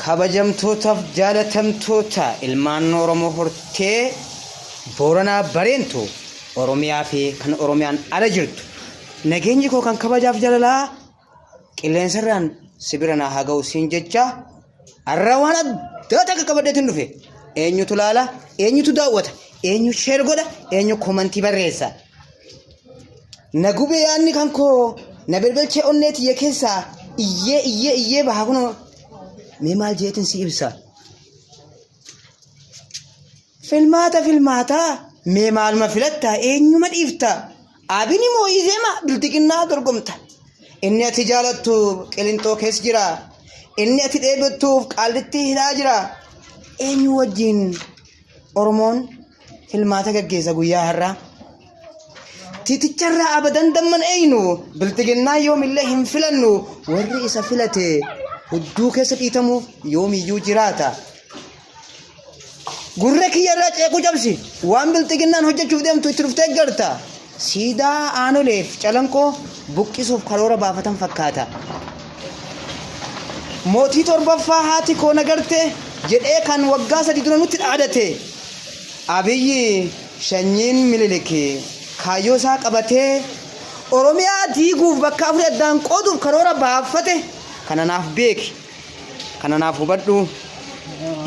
kabajamtootaaf jaalatamtoota ilmaan Oromoo hortee Booranaa bareentu Oromiyaa fi kan Oromiyaan ala jirtu nageenyi koo kan kabajaaf jaalalaa qilleensarraan sibirana haga'u siin jecha arrawaan adda takka qabadheetiin dhufe eenyutu laala eenyutu daawwata eenyu sheer godha eenyu komantii barreessa nagube yaanni kan koo na bilbilchee onneeti yekeessa iyyee baha kuno mee maal jeetin si ibsa filmaata mee maaluma filatta eenyuma dhiifta abini moo izema biltiqinnaa dorgomta inni ati jaalattu qilintoo keessa jira inni ati dheebottuuf qaallitti hidhaa jira eenyu wajjin Oromoon filmaata gaggeessa guyyaa har'aa titicharraa abadan damman eeynu biltiqinnaa yoomillee hin filannu warri isa filate hudduu keessa dhiitamuuf yoomiyyuu jiraata gurra kiyyarraa ceequ cabsi waan biltiqinnaan hojjechuuf deemtu itti dhuftee garta siidaa aanoleef calanqoo buqqisuuf karoora baafatan fakkaata mootii torbaffaa haati koo nagarte jedhee kan waggaa 3 dura nutti dhaadate abiyyi shanyiin mililike kaayyoo isaa qabatee Oromiyaa diiguuf bakka afur addaan qooduuf karoora baafate kananaaf beeki kananaaf hubadhu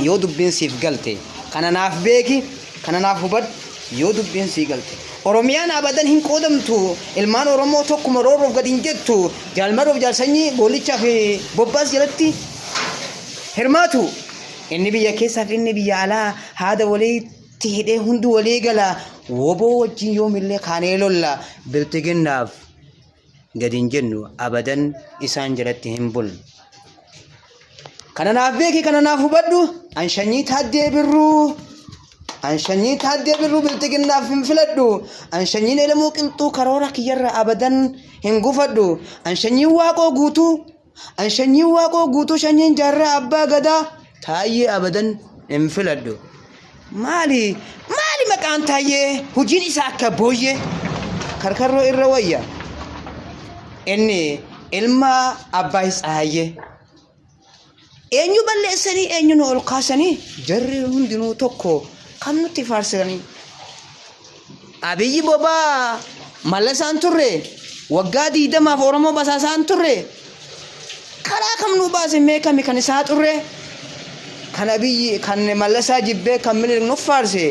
yoo dubbiin siif galte kananaaf beeki kananaaf hubadhu yoo dubbiin siif galte Oromiyaan abadan hin qoodamtu ilmaan Oromoo tokkuma rooroof gad hin jettu jaalmaroof jaalsanyii goolichaa fi bobbaas jalatti hirmaatu inni biyya keessaaf inni biyya alaa haada waliitti hidhee hundi walii gala woboo wajjin yoomillee kaanee lolla biltiqinnaaf gad hin jennu abadan isaan jalatti hin bullu kananaaf beeki kananaaf hubadhu anshanyii taaddee birruu biltiqinnaaf hin filadhu anshanyiin elemuu qilxuu karoora kiyyarra abadan hin gufadhu anshanyiin waaqoo guutuu shanyiin jaarraa abbaa gadaa taayyee abadan hin filadhu maali maqaan taayyee hojiin isaa akka booyyee karkarroo irra wayya inni ilma abbaa Isaayyee eenyu balleessanii eenyu nu ol kaasanii jarri hundinuu tokko kan nutti faarsanii abiyyi bobaa mallasaan turre waggaa 20 Oromoo basaasaan turre karaa kam nu baase meekami kan isaa turre kan abiyyi kan mallasaa jibbee kan miliq nu faarse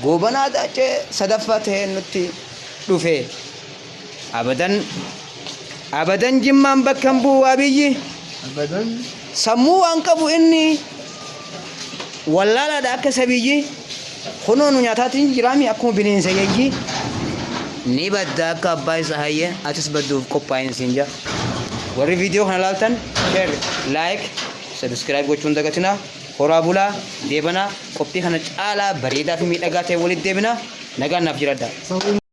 goobanaa daacee sadaffaa ta'ee nutti dhufe abadan jimmaan bakkan bu'u abiyyi abadan sammuu waan qabu inni wallaalaadha akka sabiyyi kunoo nu nyaataatiin jiraami akkuma bineensa yayyi ni badda akka abbaa Isaayyee atis badduuf qophaa'in siin jaa warri viidiyoo kana laaltan share like subscribe gochuun dagatina horaa bulaa deebanaa qophii kana caalaa bareedaa fi miidhagaa ta'e walitti deebina nagaan naaf jiraadha